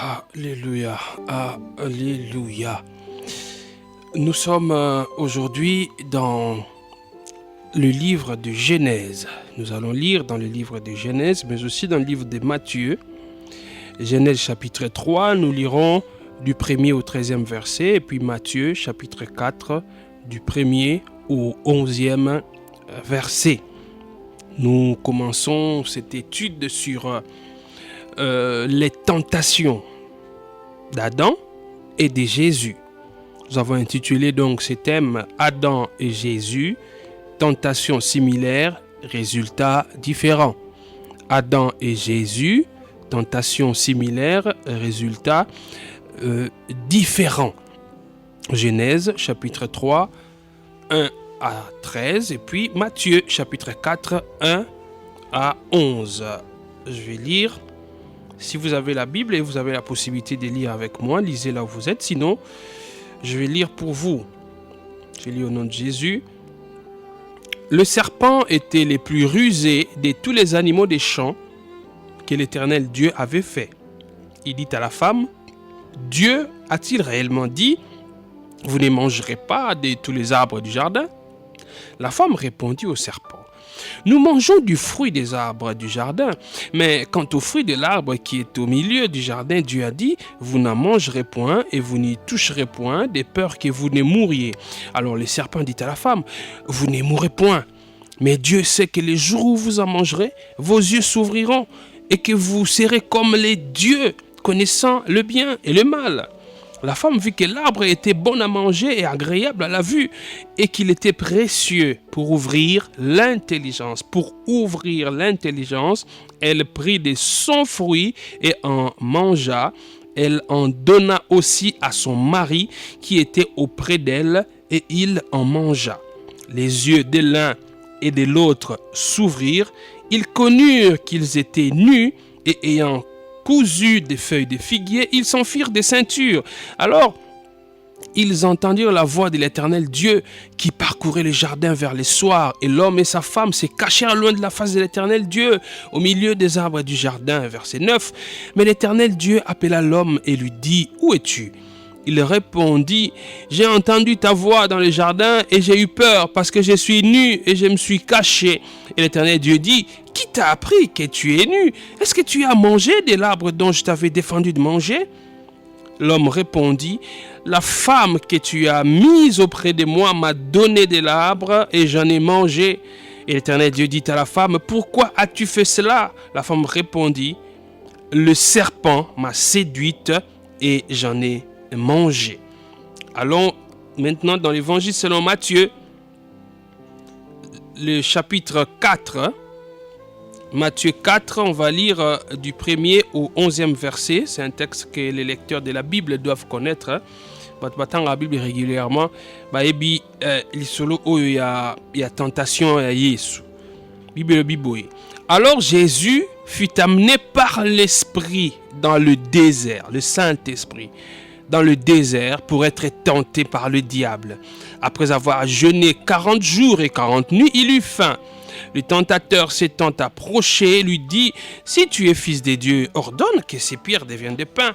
Alléluia, Alléluia. Nous sommes aujourd'hui dans le livre de Genèse. Nous allons lire dans le livre de Genèse, mais aussi dans le livre de Matthieu. Genèse chapitre 3, nous lirons du 1er au 13e verset, et puis Matthieu chapitre 4, du 1er au 11e verset. Nous commençons cette étude sur les tentations d'Adam et de Jésus. Nous avons intitulé donc ce thème Adam et Jésus, tentations similaires, résultats différents. Adam et Jésus, tentations similaires, résultats différents. Genèse chapitre 3, 1 à 13, et puis Matthieu chapitre 4, 1 à 11. Je vais lire. Si vous avez la Bible et vous avez la possibilité de lire avec moi, lisez là où vous êtes. Sinon, je vais lire pour vous. Je lis au nom de Jésus. Le serpent était le plus rusé de tous les animaux des champs que l'Éternel Dieu avait fait. Il dit à la femme, Dieu a-t-il réellement dit, vous ne mangerez pas de tous les arbres du jardin? La femme répondit au serpent, nous mangeons du fruit des arbres du jardin, mais quant au fruit de l'arbre qui est au milieu du jardin, Dieu a dit, vous n'en mangerez point et vous n'y toucherez point, de peur que vous ne mouriez. Alors le serpent dit à la femme, vous ne mourrez point, mais Dieu sait que les jours où vous en mangerez, vos yeux s'ouvriront et que vous serez comme les dieux, connaissant le bien et le mal. La femme vit que l'arbre était bon à manger et agréable à la vue et qu'il était précieux pour ouvrir l'intelligence. Pour ouvrir l'intelligence, elle prit de son fruit et en mangea. Elle en donna aussi à son mari qui était auprès d'elle et il en mangea. Les yeux de l'un et de l'autre s'ouvrirent. Ils connurent qu'ils étaient nus et ayant cousus des feuilles de figuier, ils s'en firent des ceintures. Alors, ils entendirent la voix de l'Éternel Dieu qui parcourait le jardin vers le soir, et l'homme et sa femme se cachèrent loin de la face de l'Éternel Dieu, au milieu des arbres du jardin. Verset 9. Mais l'Éternel Dieu appela l'homme et lui dit, où es-tu? Il répondit, j'ai entendu ta voix dans le jardin et j'ai eu peur parce que je suis nu et je me suis caché. Et l'Éternel Dieu dit, qui t'a appris que tu es nu? Est-ce que tu as mangé de l'arbre dont je t'avais défendu de manger? L'homme répondit, la femme que tu as mise auprès de moi m'a donné de l'arbre et j'en ai mangé. Et l'Éternel Dieu dit à la femme, pourquoi as-tu fait cela? La femme répondit, le serpent m'a séduite et j'en ai mangé. Allons maintenant dans l'évangile selon Matthieu, le chapitre 4. Matthieu 4, on va lire du 1er au 11e verset. C'est un texte que les lecteurs de la Bible doivent connaître. Battant la Bible régulièrement, il y a tentation à Jésus. Bible. Alors Jésus fut amené par l'Esprit dans le désert, le Saint-Esprit, dans le désert pour être tenté par le diable. Après avoir jeûné 40 jours et 40 nuits, il eut faim. Le tentateur s'étant approché, lui dit, si tu es fils de Dieu, ordonne que ces pierres deviennent des pains.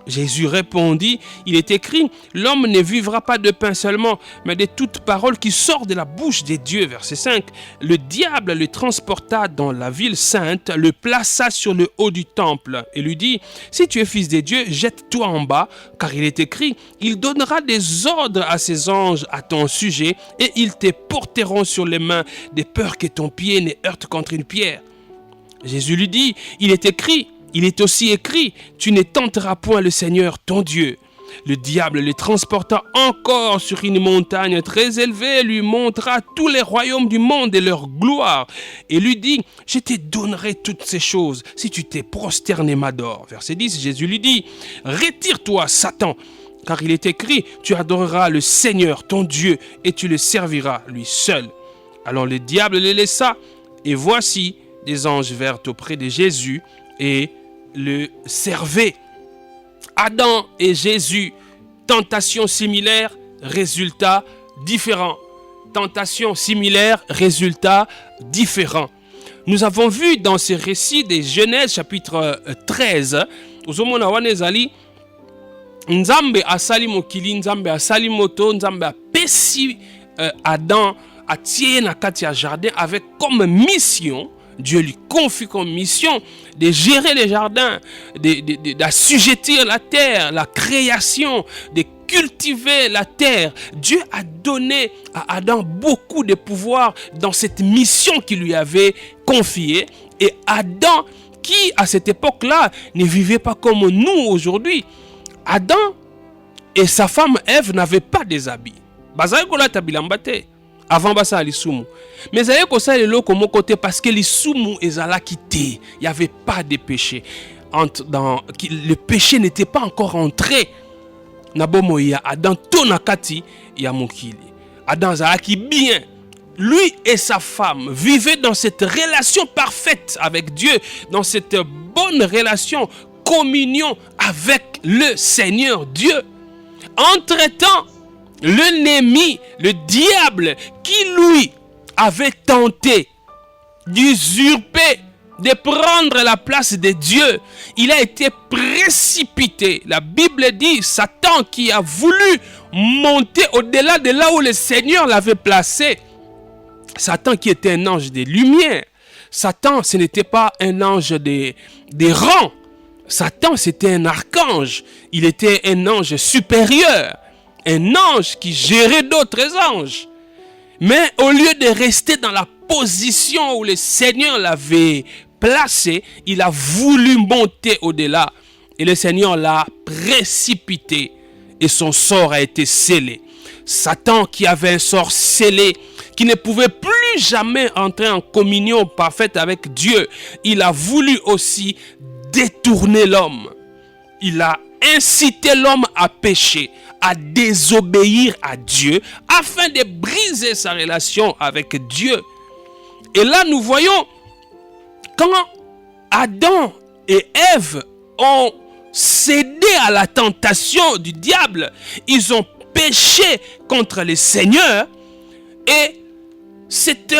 Jésus répondit, il est écrit, l'homme ne vivra pas de pain seulement, mais de toute parole qui sort de la bouche des dieux. Verset 5. Le diable le transporta dans la ville sainte, le plaça sur le haut du temple et lui dit, si tu es fils de Dieu, jette-toi en bas, car il est écrit, il donnera des ordres à ses anges à ton sujet et ils te porteront sur les mains, de peur que ton pied ne heurte contre une pierre. Jésus lui dit, il est aussi écrit, tu ne tenteras point le Seigneur ton Dieu. Le diable le transporta encore sur une montagne très élevée, lui montra tous les royaumes du monde et leur gloire, et lui dit, je te donnerai toutes ces choses si tu t'es prosterné et m'adores. Verset 10, Jésus lui dit, retire-toi Satan, car il est écrit, tu adoreras le Seigneur ton Dieu et tu le serviras lui seul. Alors le diable le laissa, et voici, des anges vinrent auprès de Jésus et le servaient. Adam et Jésus, tentation similaire, résultat différent. Tentation similaire, résultat différent. Nous avons vu dans ces récits de Genèse chapitre 13 ozomona wana ezali Nzambe asali mokili, Nzambe asali moto, Nzambe apesi Adam atie na kati ya jardin avec comme mission, Dieu lui confie comme mission de gérer les jardins, d'assujettir la terre, la création, de cultiver la terre. Dieu a donné à Adam beaucoup de pouvoir dans cette mission qu'il lui avait confiée. Et Adam, qui à cette époque-là ne vivait pas comme nous aujourd'hui, Adam et sa femme Ève n'avaient pas des habits. Avant basa lisumu. Mais ça y ça le comme côté parce que lisumu ezala quitté. Il n'y avait pas de péché. Le péché n'était pas encore entré. Nabomo ya Adam tonakati ya mokili. Adam zalaki bien. Lui et sa femme vivaient dans cette relation parfaite avec Dieu, dans cette bonne relation, communion avec le Seigneur Dieu. Entre-temps, l'ennemi, le diable, qui lui avait tenté d'usurper, de prendre la place de Dieu, il a été précipité. La Bible dit, Satan qui a voulu monter au-delà de là où le Seigneur l'avait placé. Satan qui était un ange de lumière. Satan, ce n'était pas un ange des rangs. Satan, c'était un archange. Il était un ange supérieur. Un ange qui gérait d'autres anges. Mais au lieu de rester dans la position où le Seigneur l'avait placé, il a voulu monter au-delà. Et le Seigneur l'a précipité. Et son sort a été scellé. Satan qui avait un sort scellé, qui ne pouvait plus jamais entrer en communion parfaite avec Dieu, il a voulu aussi détourner l'homme. Il a incité l'homme à pécher, à désobéir à Dieu, afin de briser sa relation avec Dieu. Et là, nous voyons, quand Adam et Ève ont cédé à la tentation du diable, ils ont péché contre le Seigneur, et cette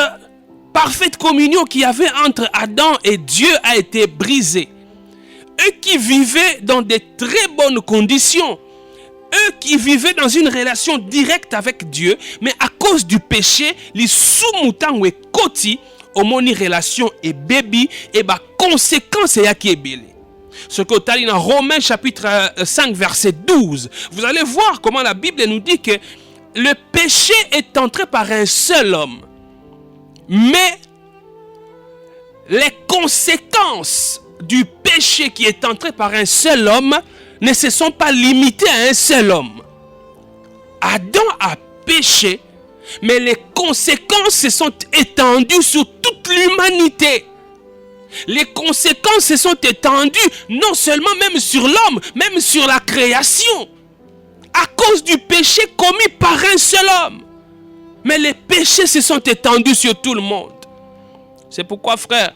parfaite communion qu'il y avait entre Adam et Dieu a été brisée. Eux qui vivaient dans de très bonnes conditions, eux qui vivaient dans une relation directe avec Dieu, mais à cause du péché, les sous-moutants et koti, omoni relation et baby, et bah conséquence est qui est belé. Ce que tu as dans Romains chapitre 5 verset 12, vous allez voir comment la Bible nous dit que le péché est entré par un seul homme. Mais les conséquences du péché qui est entré par un seul homme ne se sont pas limitées à un seul homme. Adam a péché, mais les conséquences se sont étendues sur toute l'humanité. Les conséquences se sont étendues non seulement même sur l'homme, même sur la création. À cause du péché commis par un seul homme. Mais les péchés se sont étendus sur tout le monde. C'est pourquoi, frère,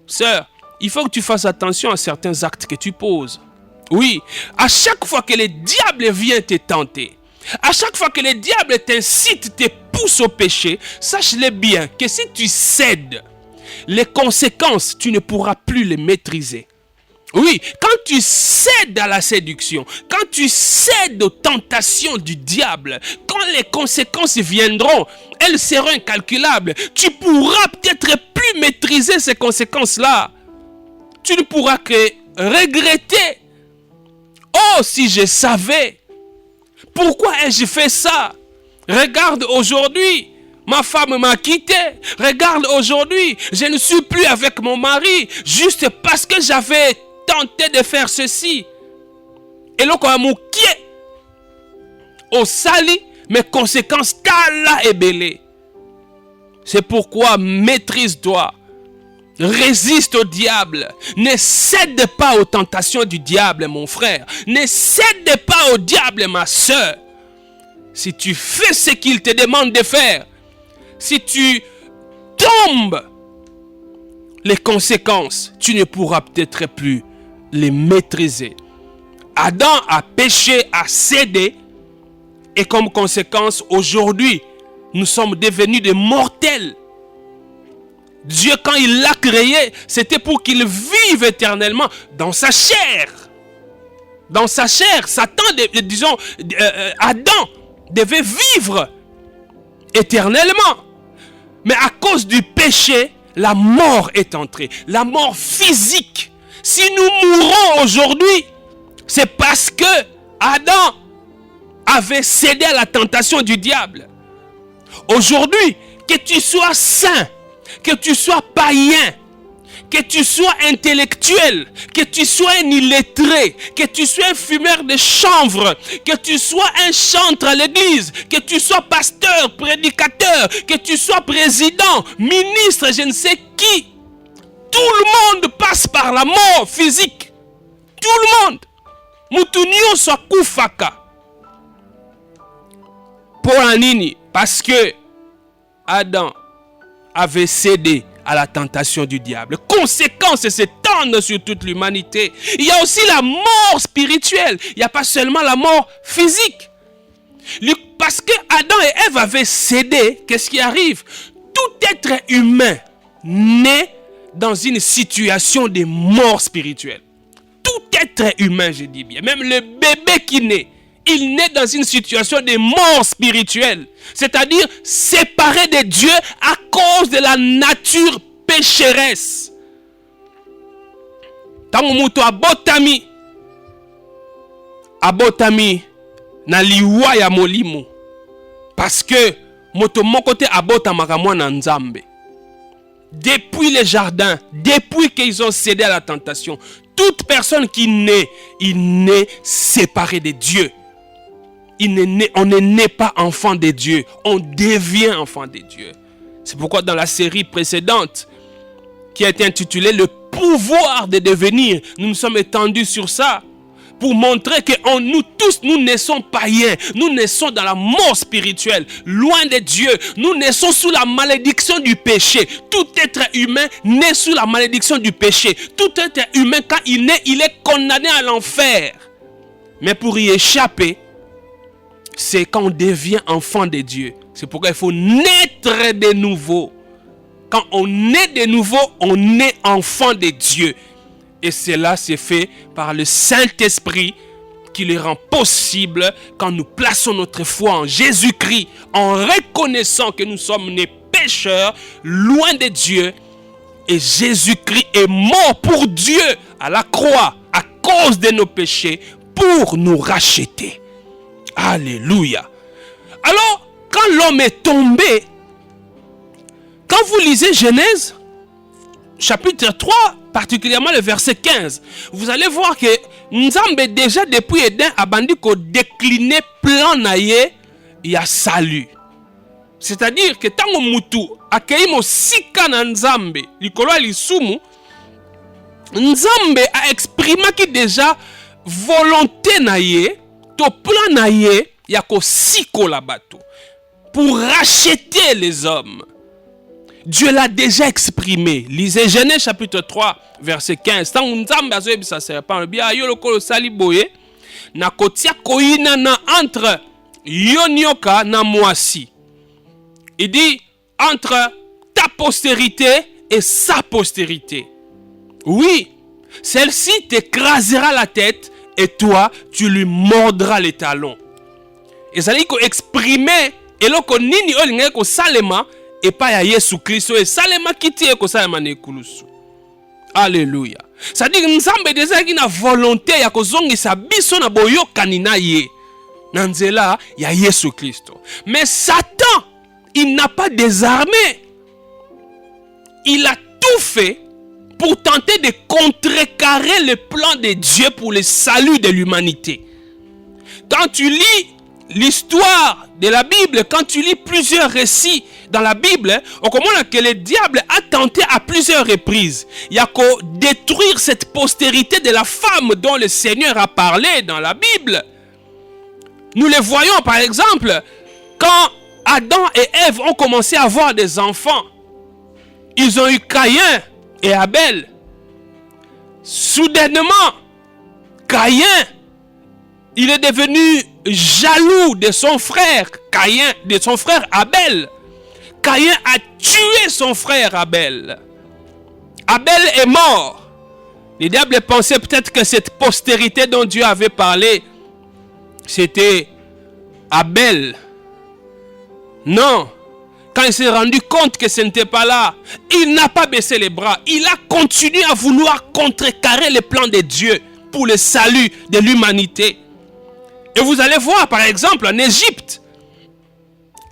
sœur, il faut que tu fasses attention à certains actes que tu poses. Oui, à chaque fois que le diable vient te tenter, à chaque fois que le diable t'incite, te pousse au péché, sache-le bien que si tu cèdes, les conséquences, tu ne pourras plus les maîtriser. Oui, quand tu cèdes à la séduction, quand tu cèdes aux tentations du diable, quand les conséquences viendront, elles seront incalculables. Tu pourras peut-être plus maîtriser ces conséquences-là. Tu ne pourras que regretter. Oh, si je savais, pourquoi ai-je fait ça? Regarde aujourd'hui, ma femme m'a quitté. Regarde aujourd'hui, je ne suis plus avec mon mari juste parce que j'avais tenté de faire ceci. Et là, quand mon pied au sali, mes conséquences tala et belé. C'est pourquoi maîtrise-toi. Résiste au diable. Ne cède pas aux tentations du diable, mon frère. Ne cède pas au diable, ma soeur. Si tu fais ce qu'il te demande de faire, si tu tombes, les conséquences, tu ne pourras peut-être plus les maîtriser. Adam a péché, a cédé, et comme conséquence, aujourd'hui, nous sommes devenus des mortels. Dieu, quand il l'a créé, c'était pour qu'il vive éternellement dans sa chair. Dans sa chair, Adam devait vivre éternellement. Mais à cause du péché, la mort est entrée. La mort physique. Si nous mourons aujourd'hui, c'est parce que Adam avait cédé à la tentation du diable. Aujourd'hui, que tu sois saint, que tu sois païen, que tu sois intellectuel, que tu sois un illettré, que tu sois un fumeur de chanvre, que tu sois un chantre à l'église, que tu sois pasteur, prédicateur, que tu sois président, ministre, je ne sais qui, tout le monde passe par la mort physique. Tout le monde. Mutunio soit kufaka. Pour un nini, parce que Adam avait cédé à la tentation du diable. Conséquence s'étendent sur toute l'humanité. Il y a aussi la mort spirituelle. Il n'y a pas seulement la mort physique. Parce que Adam et Ève avaient cédé, qu'est-ce qui arrive? Tout être humain naît dans une situation de mort spirituelle. Tout être humain, je dis bien. Même le bébé qui naît, il naît dans une situation de mort spirituelle. C'est-à-dire séparé de Dieu à cause de la nature pécheresse. Tango muto abotami na liwa ya molimo. Parce que moto mokote abotamaka mwana nzambe. Depuis le jardin, depuis qu'ils ont cédé à la tentation, toute personne qui naît, il naît séparé de Dieu. On ne naît pas enfant de Dieu, on devient enfant de Dieu. C'est pourquoi dans la série précédente, qui a été intitulée Le pouvoir de devenir, nous nous sommes étendus sur ça, pour montrer que nous tous, nous naissons païens, nous naissons dans la mort spirituelle, loin de Dieu, nous naissons sous la malédiction du péché. Tout être humain naît sous la malédiction du péché. Tout être humain, quand il naît, il est condamné à l'enfer. Mais pour y échapper, c'est quand on devient enfant de Dieu. C'est pourquoi il faut naître de nouveau. Quand on naît de nouveau, on est enfant de Dieu. Et cela c'est fait par le Saint-Esprit qui le rend possible quand nous plaçons notre foi en Jésus-Christ, en reconnaissant que nous sommes nés pécheurs, loin de Dieu. Et Jésus-Christ est mort pour Dieu à la croix à cause de nos péchés pour nous racheter. Alléluia. Alors, quand l'homme est tombé, quand vous lisez Genèse, chapitre 3, particulièrement le verset 15, vous allez voir que Nzambe déjà depuis Eden a bandi ko décliner plan naye ya salut. C'est-à-dire que tango mutu akei mo sika na Nzambe, likolo lisumu, Nzambe a exprimé qui déjà volonté naye, to plan naye ya ko siko la bateau pour racheter les hommes. Dieu l'a déjà exprimé. Lisez Genèse chapitre 3, verset 15. Tant Nzambe azoyebi sa serpent, bia yo lokolo sali boye, na kotia koina na entre yo nyoka na mwasi. Il dit entre ta postérité et sa postérité. Oui, celle-ci t'écrasera la tête et toi, tu lui mordras les talons. Et ça dit qu'exprimer eloko nini olinga ko salema et pas ya Yesu Christo et salema kiti e ko salema ne kulusu. Alléluia. Ça dit que Nzambe déjà qui na volonté ya ko zongisa biso na boyokani na ye. Na nzela ya Yesu Christo. Mais Satan, il n'a pas désarmé. Il a tout fait pour tenter de contrecarrer le plan de Dieu pour le salut de l'humanité. Quand tu lis l'histoire de la Bible, quand tu lis plusieurs récits dans la Bible, on comprend que le diable a tenté à plusieurs reprises. Il y a qu'à détruire cette postérité de la femme dont le Seigneur a parlé dans la Bible. Nous le voyons par exemple quand Adam et Ève ont commencé à avoir des enfants. Ils ont eu Caïn et Abel. Soudainement, Caïn, il est devenu jaloux de son frère Caïn, de son frère Abel. Caïn a tué son frère Abel. Abel est mort. Le diable pensait peut-être que cette postérité dont Dieu avait parlé, c'était Abel. Non. Quand il s'est rendu compte que ce n'était pas là, il n'a pas baissé les bras. Il a continué à vouloir contrecarrer les plans de Dieu pour le salut de l'humanité. Et vous allez voir, par exemple, en Égypte,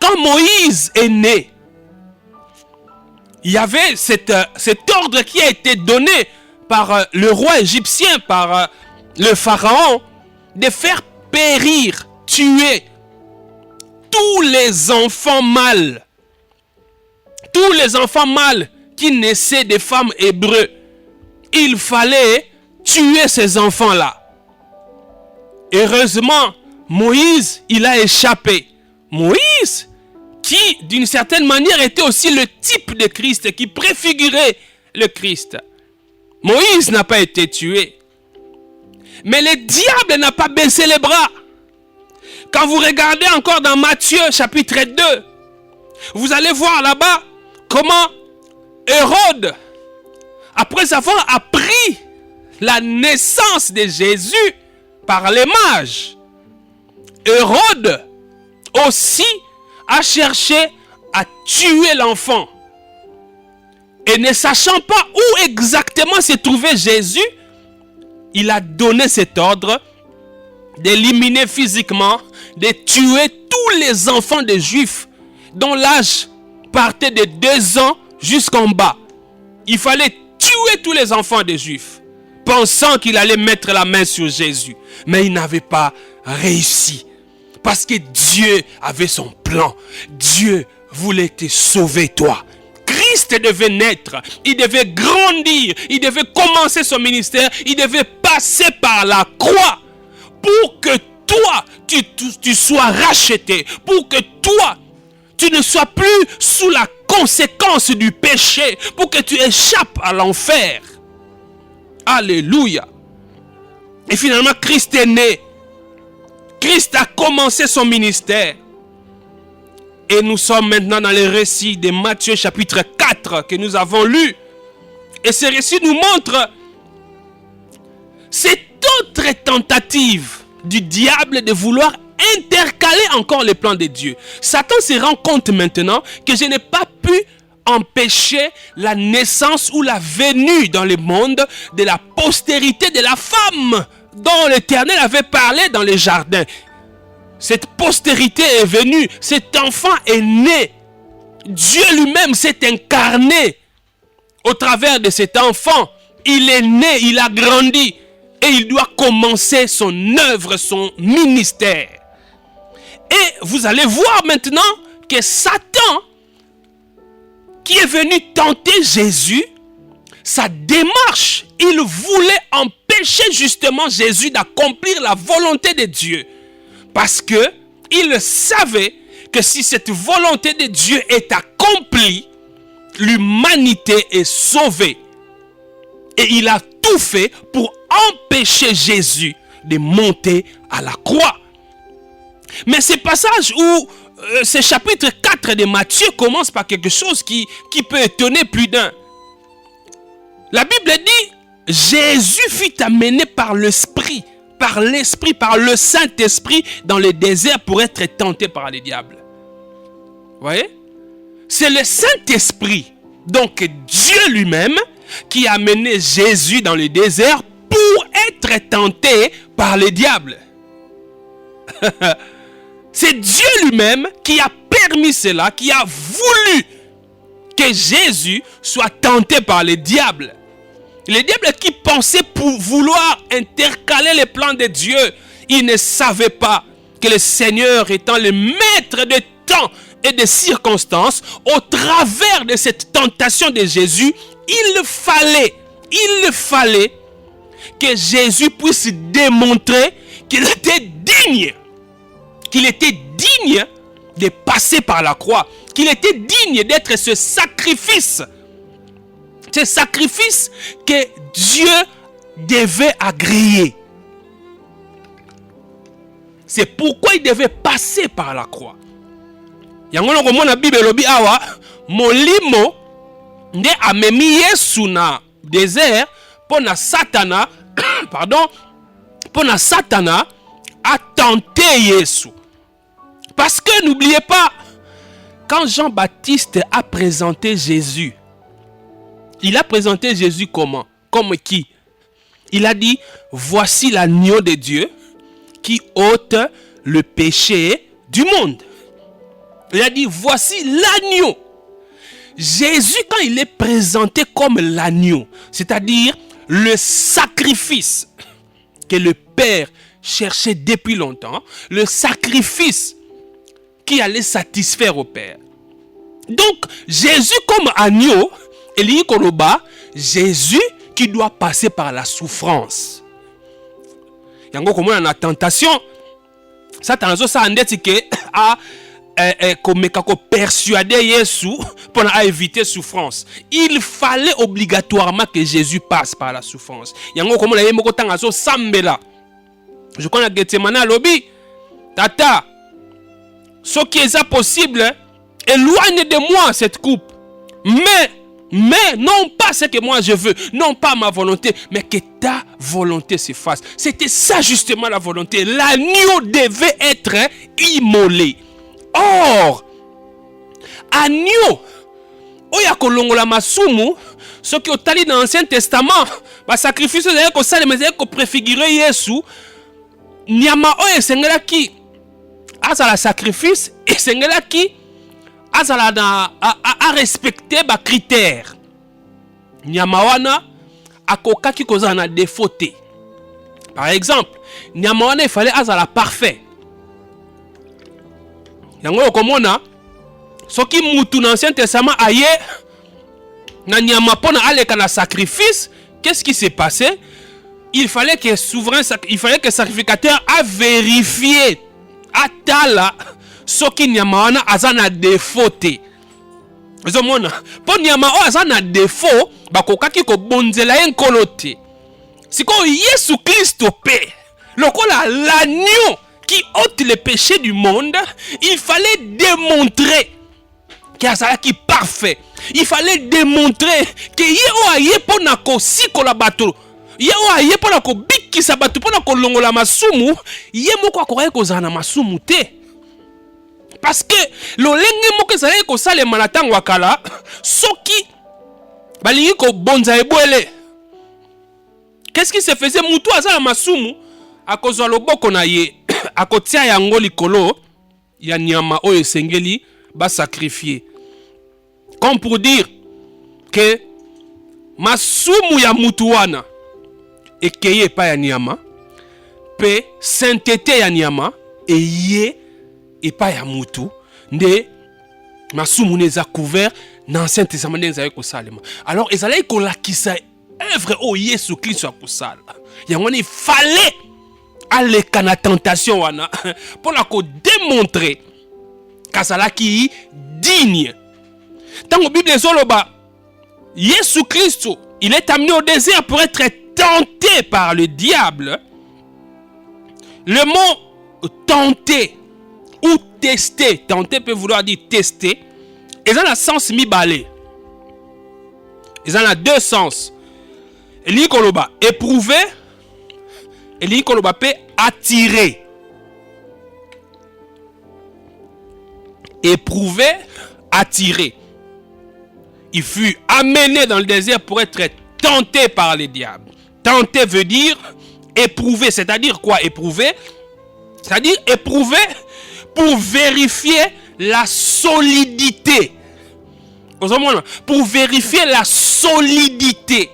quand Moïse est né, il y avait cet ordre qui a été donné par le roi égyptien, par le pharaon, de faire périr, tuer tous les enfants mâles. Tous les enfants mâles qui naissaient des femmes hébreux. Il fallait tuer ces enfants-là. Heureusement, Moïse, il a échappé. Moïse, qui d'une certaine manière était aussi le type de Christ, qui préfigurait le Christ. Moïse n'a pas été tué. Mais le diable n'a pas baissé les bras. Quand vous regardez encore dans Matthieu chapitre 2, vous allez voir là-bas comment Hérode, après avoir appris la naissance de Jésus par les mages, Hérode aussi a cherché à tuer l'enfant. Et ne sachant pas où exactement se trouvait Jésus, il a donné cet ordre d'éliminer physiquement, de tuer tous les enfants des Juifs dont l'âge partait de 2 ans jusqu'en bas. Il fallait tuer tous les enfants des Juifs, pensant qu'il allait mettre la main sur Jésus. Mais il n'avait pas réussi. Parce que Dieu avait son plan. Dieu voulait te sauver, toi. Christ devait naître. Il devait grandir. Il devait commencer son ministère. Il devait passer par la croix. Pour que toi, tu sois racheté. Pour que toi, tu ne sois plus sous la conséquence du péché. Pour que tu échappes à l'enfer. Alléluia. Et finalement, Christ est né. Christ a commencé son ministère. Et nous sommes maintenant dans le récit de Matthieu chapitre 4 que nous avons lu. Et ce récit nous montre cette autre tentative du diable de vouloir intercaler encore les plans de Dieu. Satan se rend compte maintenant que je n'ai pas pu empêcher la naissance ou la venue dans le monde de la postérité de la femme dont l'Éternel avait parlé dans les jardins. Cette postérité est venue, cet enfant est né. Dieu lui-même s'est incarné au travers de cet enfant. Il est né, il a grandi et il doit commencer son œuvre, son ministère. Et vous allez voir maintenant que Satan, qui est venu tenter Jésus, sa démarche, il voulait empêcher justement Jésus d'accomplir la volonté de Dieu. Parce que il savait que si cette volonté de Dieu est accomplie, l'humanité est sauvée. Et il a tout fait pour empêcher Jésus de monter à la croix. Mais ce passage où ce chapitre 4 de Matthieu commence par quelque chose qui peut étonner plus d'un. La Bible dit, Jésus fut amené par l'Esprit, par le Saint-Esprit dans le désert pour être tenté par le diable. Vous voyez? C'est le Saint-Esprit, donc Dieu lui-même, qui a amené Jésus dans le désert pour être tenté par le diable. C'est Dieu lui-même qui a permis cela, qui a voulu que Jésus soit tenté par le diable. Le diable qui pensait pour vouloir intercaler les plans de Dieu, il ne savait pas que le Seigneur étant le maître de temps et de circonstances, au travers de cette tentation de Jésus, il fallait que Jésus puisse démontrer qu'il était digne de passer par la croix, qu'il était digne d'être ce sacrifice que Dieu devait agréer. C'est pourquoi il devait passer par la croix. Yango na komona Bible lobi awa molimo nde amemi Yesu na désert pona Satana, pardon, pona Satana a tenté Jésus. Parce que n'oubliez pas, quand Jean-Baptiste a présenté Jésus, il a présenté Jésus comment? Comme qui? Il a dit, voici l'agneau de Dieu qui ôte le péché du monde. Il a dit, voici l'agneau. Jésus, quand il est présenté comme l'agneau, c'est-à-dire le sacrifice que le Père cherchait depuis longtemps, le sacrifice qui allait satisfaire au Père. Donc, Jésus comme agneau, il dit Jésus qui doit passer par la souffrance. Yango comme on a la tentation, Satan ça andeti que a comme persuader Jésus pour éviter souffrance. Il fallait obligatoirement que Jésus passe par la souffrance. Yango comme on a yemoko tangazo sambela. Je connais Gethsemane lobby. Tata, ce qui est possible, éloigne de moi cette coupe. Mais non pas ce que moi je veux, non pas ma volonté, mais que ta volonté se fasse. C'était ça justement la volonté. L'agneau devait être immolé. Or, agneau, oya kolongola masumu, ce qui est allé dans l'Ancien Testament, le sacrifice de préfigurer Yesu, nyama oya sengela ki, azala sacrifice, et sengela ki, à respecter les critères. Nyamawana akokaki kozana défauté. Par exemple, Nyamawana il fallait azala parfait. Yango komona soki mutu dans l'Ancien Testament aye na nyama pona aleka na sacrifice, qu'est-ce qui s'est passé? Il fallait que le sacrificateur a vérifié atala soki nyama wana azana défauté. Zomona, po nyama o azana défaut, bakokaki ko bonzela enkolo te. Siko Yesu Christ pe, lokola l'agneau qui ôte le péché du monde, il fallait démontrer qu'il est parfait. Il fallait démontrer que Yeo aye pona ko sikola bato. Yeo aye pona ko bikisa bato pona ko longola masumu, ye moko akoraye ko zana masumu te. Parce que l'olenge moko ezali ko sale manatang wakala soki balingi ko bonza ebwele. Qu'est-ce qui se faisait? Mutu azala masumu akozwa loboko na ye akotia yango likolo ya nyama oyo esengeli ba sacrifier. Comme pour dire que masumu ya mutu wana ekeye pa ya nyama pe sainteté ya nyama eye et pas ya mutu nde masumu neza couvert dans l'Ancien Testament neza ko salema. Alors ezalaki ko lakisa œuvre o Yesu Christ a kusala. Yango il fallait aller kana tentation wana pour la ko démontrer kazalaki digne. Dans la Bible zoloba Yesu Christ il est amené au désert pour être tenté par le diable. Le mot tenter ou tester, tenter peut vouloir dire tester, ils ont le sens mi-balé. Ils ont deux sens. Il dit qu'on va éprouver, il dit qu'on va attirer. Éprouver, attirer. Il fut amené dans le désert pour être tenté par les diables. Tenter veut dire éprouver, c'est-à-dire quoi éprouver? C'est-à-dire éprouver pour vérifier la solidité. Pour vérifier la solidité.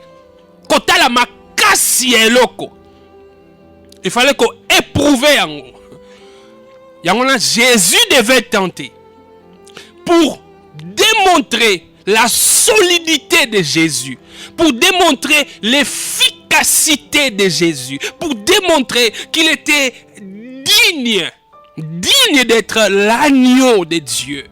Quand la makasi eloko, il fallait qu'on éprouve yango. Jésus devait tenter pour démontrer la solidité de Jésus, pour démontrer l'efficacité de Jésus, pour démontrer qu'il était digne d'être l'agneau de Dieu.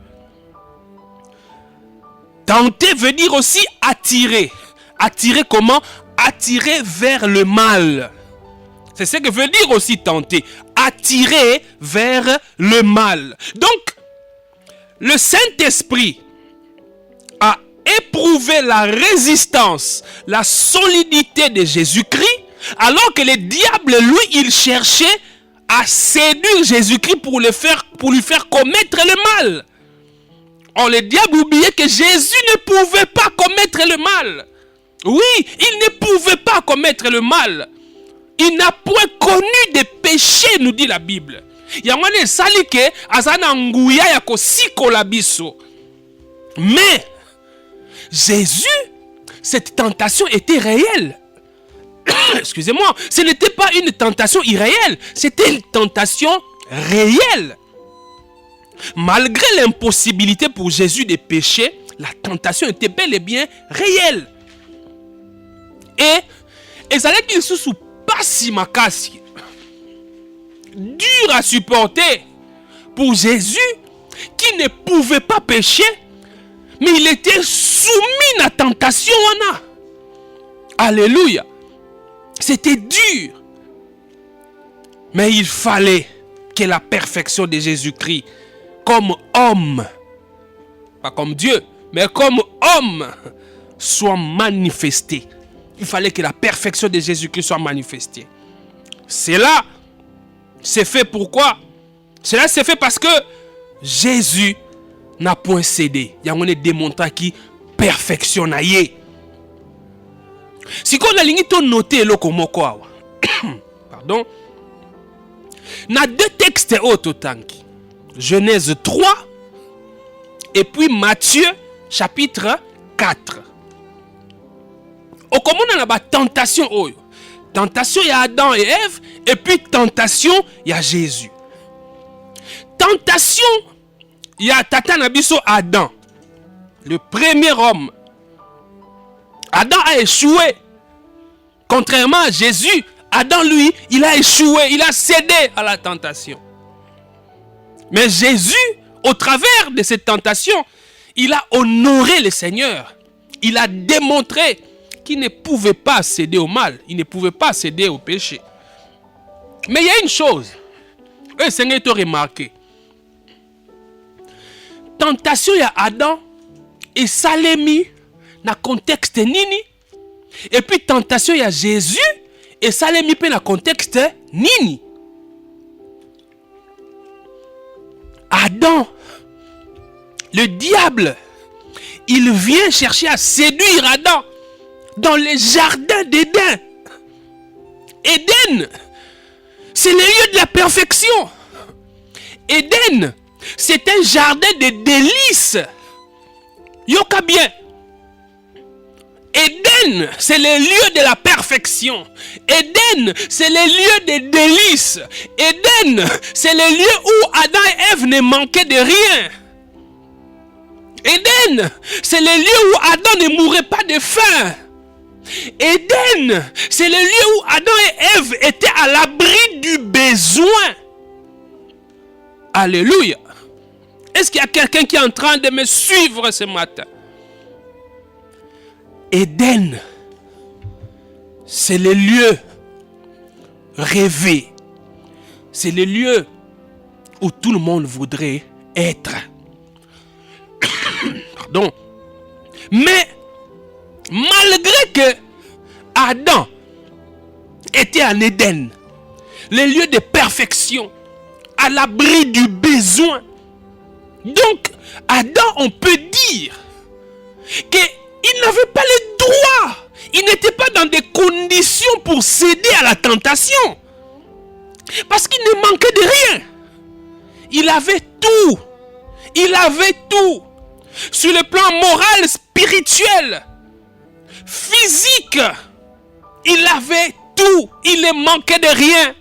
Tenter veut dire aussi attirer. Attirer comment? Attirer vers le mal. C'est ce que veut dire aussi tenter. Attirer vers le mal. Donc, le Saint-Esprit a éprouver la résistance, la solidité de Jésus-Christ, alors que le diable, lui, il cherchait à séduire Jésus-Christ pour lui faire commettre le mal. Or, le diable oubliait que Jésus ne pouvait pas commettre le mal. Oui, il ne pouvait pas commettre le mal. Il n'a point connu de péché, nous dit la Bible. Mais Jésus, cette tentation était réelle. Excusez-moi, ce n'était pas une tentation irréelle, c'était une tentation réelle. Malgré l'impossibilité pour Jésus de pécher, la tentation était bel et bien réelle. Et ça allait dire sous pas si makasi, dur à supporter pour Jésus qui ne pouvait pas pécher, mais il était soumis à la tentation. Alléluia. C'était dur. Mais il fallait que la perfection de Jésus-Christ, comme homme, pas comme Dieu, mais comme homme, soit manifestée. Il fallait que la perfection de Jésus-Christ soit manifestée. Cela c'est fait pourquoi? Cela c'est fait parce que Jésus n'a point cédé. Il y a un démontré qui perfectionne. Si on a noté le pardon. Na deux textes autant. Genèse 3 et puis Matthieu chapitre 4. Au comment on a la tentation tentation il y a Adam et Ève et puis tentation il y a Jésus. Tentation il y a Tata Nabiso Adam, le premier homme. Adam a échoué. Contrairement à Jésus, Adam lui, il a échoué, il a cédé à la tentation. Mais Jésus, au travers de cette tentation, il a honoré le Seigneur. Il a démontré qu'il ne pouvait pas céder au mal, il ne pouvait pas céder au péché. Mais il y a une chose, le Seigneur t'a remarqué. Tentation il y a Adam et Salémi dans le contexte nini. Et puis tentation il y a Jésus et Salémi dans le contexte nini. Adam, le diable, il vient chercher à séduire Adam dans le jardin d'Éden. Éden, c'est le lieu de la perfection. Éden, c'est un jardin de délices. Yoka bien. Éden, c'est le lieu de la perfection. Éden, c'est le lieu des délices. Éden, c'est le lieu où Adam et Ève ne manquaient de rien. Éden, c'est le lieu où Adam ne mourrait pas de faim. Éden, c'est le lieu où Adam et Ève étaient à l'abri du besoin. Alléluia. Est-ce qu'il y a quelqu'un qui est en train de me suivre ce matin? Éden, c'est le lieu rêvé. C'est le lieu où tout le monde voudrait être. Pardon. Mais, malgré que Adam était en Éden, le lieu de perfection, à l'abri du besoin. Donc, Adam, on peut dire qu'il n'avait pas le droit. Il n'était pas dans des conditions pour céder à la tentation. Parce qu'il ne manquait de rien. Il avait tout. Il avait tout. Sur le plan moral, spirituel, physique, il avait tout. Il ne manquait de rien.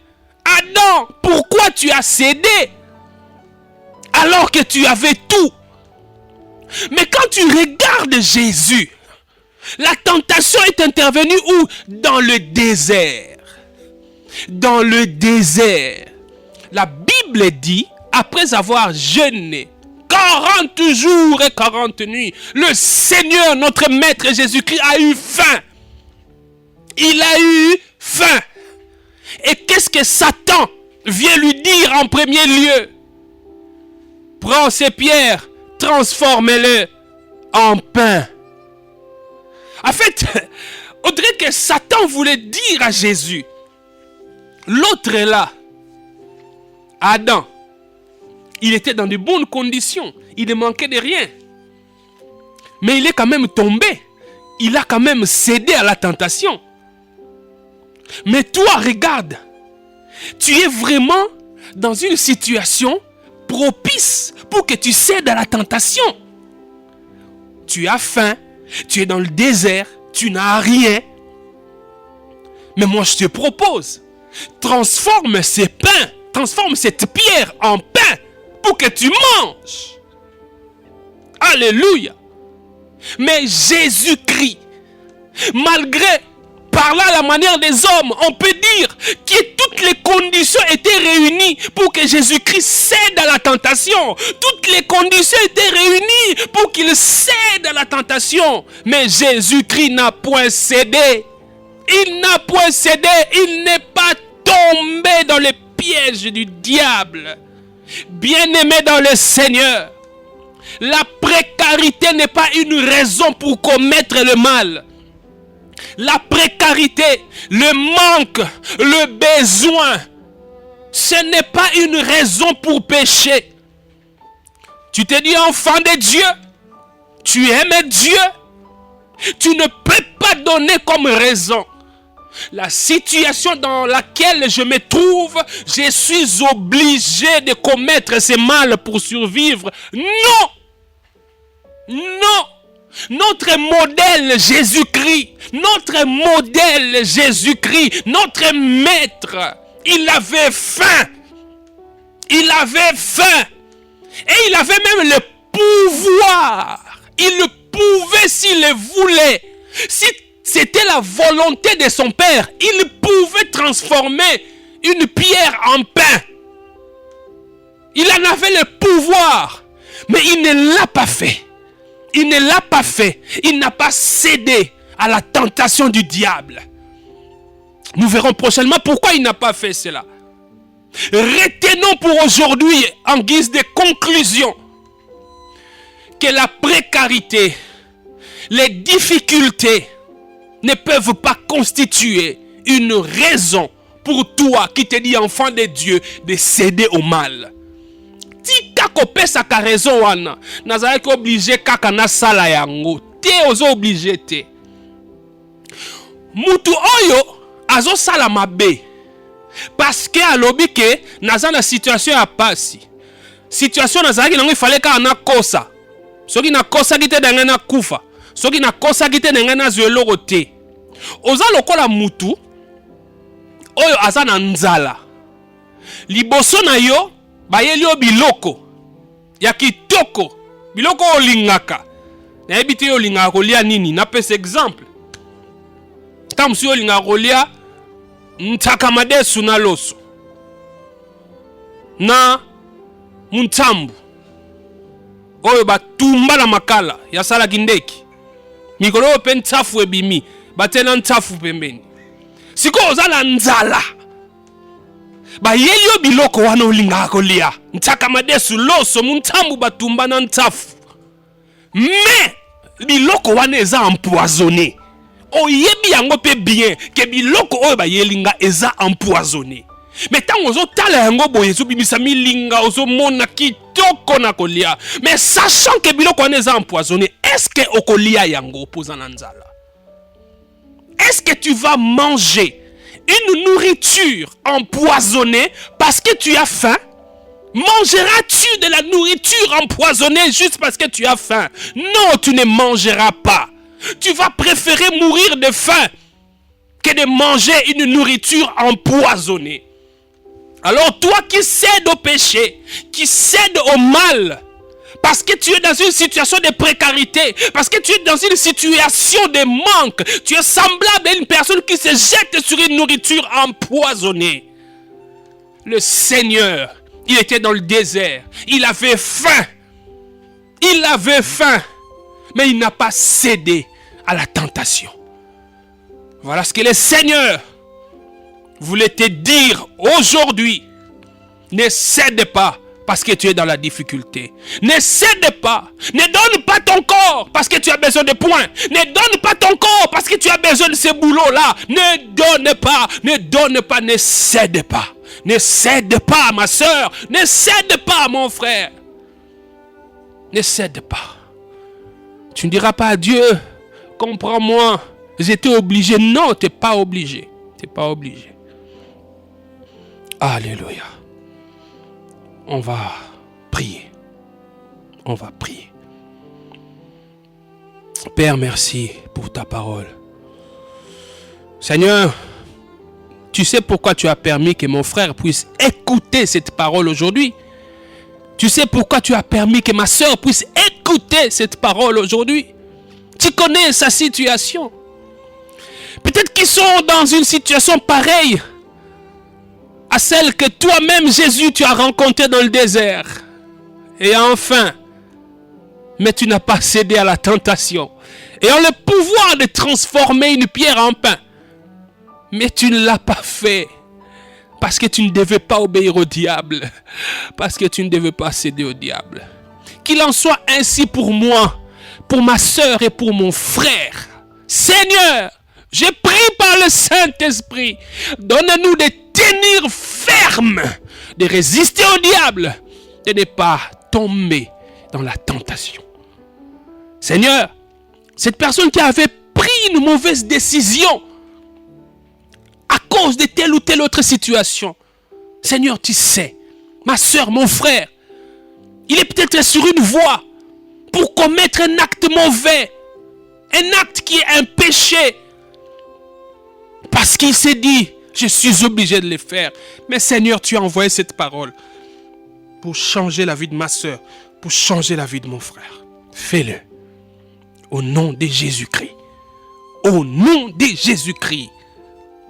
Adam, pourquoi tu as cédé alors que tu avais tout? Mais quand tu regardes Jésus, la tentation est intervenue où? Dans le désert. Dans le désert. La Bible dit, après avoir jeûné 40 jours et 40 nuits, le Seigneur, notre Maître Jésus-Christ, a eu faim. Il a eu faim. Et qu'est-ce que Satan vient lui dire en premier lieu? Prends ces pierres, transforme-les en pain. En fait, on dirait que Satan voulait dire à Jésus, l'autre est là, Adam, il était dans de bonnes conditions, il ne manquait de rien. Mais il est quand même tombé, il a quand même cédé à la tentation. Mais toi, regarde, tu es vraiment dans une situation propice pour que tu cèdes à la tentation. Tu as faim, tu es dans le désert, tu n'as rien. Mais moi je te propose, transforme ces pains, transforme cette pierre en pain pour que tu manges. Alléluia. Mais Jésus-Christ, malgré, par là la manière des hommes, on peut dire que toutes les conditions étaient réunies pour que Jésus-Christ cède à la tentation. Toutes les conditions étaient réunies pour qu'il cède à la tentation. Mais Jésus-Christ n'a point cédé. Il n'a point cédé. Il n'est pas tombé dans les pièges du diable. Bien-aimé dans le Seigneur, la précarité n'est pas une raison pour commettre le mal. La précarité, le manque, le besoin, ce n'est pas une raison pour pécher. Tu te dis enfant de Dieu, tu aimes Dieu, tu ne peux pas donner comme raison. La situation dans laquelle je me trouve, je suis obligé de commettre ce mal pour survivre. Non! Non! Notre modèle Jésus-Christ, notre modèle Jésus-Christ, notre maître, il avait faim. Il avait faim. Et il avait même le pouvoir. Il le pouvait s'il le voulait. Si c'était la volonté de son Père, il pouvait transformer une pierre en pain. Il en avait le pouvoir. Mais il ne l'a pas fait. Il ne l'a pas fait. Il n'a pas cédé à la tentation du diable. Nous verrons prochainement pourquoi il n'a pas fait cela. Retenons pour aujourd'hui, en guise de conclusion, que la précarité, les difficultés ne peuvent pas constituer une raison pour toi qui te dis enfant de Dieu de céder au mal. Tika kopesaka raison wana nazalaki obligé kaka na sala yango te ozo obligé te. Mutu oyo azo sala mabe parce que alobi ke naza na situation ya pasi. Situation nazalaki nango ifale kaka na kosa. Soki na kosa kite ndenge na kufa. Soki na kosa kite ndenge na zweloko te. Oza lokola mutu oyo aza na nzala. Liboso na yo bayeli yo biloko ya kitoko, biloko olingaka. Na ebite yo lingaka kolia nini? Na pese exemple. Tamusi yo lingaka kolia ntakamadesu na loso. Na muntambu. Oyo batumba na makala ya sala kindeki. Mikolo yo pe ntafu ebimi, batena ntafu pembeni. Siko oza na nzala. Bayeli yo biloko wana olingaka kolia. Ntaka madesu loso muntambu batumba na ntafu. Mais biloko wana eza empoisonné. Oyebi yango pe bien ke biloko oyo bayelinga eza empoisonné. Mais tango ozo tala yango boye zo bimisa milinga ozo mona kitoko na kolia. Mais sachant que biloko wana eza empoisonné, est-ce que okolia yango opoza na nzala? Est-ce que tu vas manger une nourriture empoisonnée parce que tu as faim? Mangeras-tu de la nourriture empoisonnée juste parce que tu as faim? Non, tu ne mangeras pas. Tu vas préférer mourir de faim que de manger une nourriture empoisonnée. Alors toi qui cèdes au péché, qui cèdes au mal, parce que tu es dans une situation de précarité, parce que tu es dans une situation de manque, tu es semblable à une personne qui se jette sur une nourriture empoisonnée. Le Seigneur, il était dans le désert, il avait faim. Il avait faim, mais il n'a pas cédé à la tentation. Voilà ce que le Seigneur voulait te dire aujourd'hui. Ne cède pas parce que tu es dans la difficulté. Ne cède pas. Ne donne pas ton corps parce que tu as besoin de points. Ne donne pas ton corps parce que tu as besoin de ce boulot-là. Ne donne pas. Ne donne pas. Ne cède pas. Ne cède pas, ma soeur. Ne cède pas, mon frère. Ne cède pas. Tu ne diras pas à Dieu, comprends-moi, j'étais obligé. Non, tu n'es pas obligé. Tu n'es pas obligé. Alléluia. On va prier. On va prier. Père, merci pour ta parole. Seigneur, tu sais pourquoi tu as permis que mon frère puisse écouter cette parole aujourd'hui. Tu sais pourquoi tu as permis que ma soeur puisse écouter cette parole aujourd'hui. Tu connais sa situation. Peut-être qu'ils sont dans une situation pareille à celle que toi-même, Jésus, tu as rencontrée dans le désert. Et enfin, mais tu n'as pas cédé à la tentation. Ayant le pouvoir de transformer une pierre en pain. Mais tu ne l'as pas fait. Parce que tu ne devais pas obéir au diable. Parce que tu ne devais pas céder au diable. Qu'il en soit ainsi pour moi, pour ma soeur et pour mon frère. Seigneur, je prie par le Saint-Esprit. Donne-nous de tenir ferme, de résister au diable, de ne pas tomber dans la tentation. Seigneur, cette personne qui avait pris une mauvaise décision à cause de telle ou telle autre situation. Seigneur, tu sais, ma soeur, mon frère, il est peut-être sur une voie pour commettre un acte mauvais, un acte qui est un péché, parce qu'il s'est dit, je suis obligé de le faire. Mais Seigneur, tu as envoyé cette parole pour changer la vie de ma soeur, pour changer la vie de mon frère. Fais-le. Au nom de Jésus-Christ. Au nom de Jésus-Christ.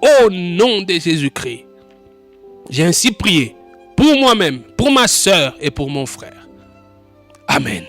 Au nom de Jésus-Christ. J'ai ainsi prié pour moi-même, pour ma soeur et pour mon frère. Amen.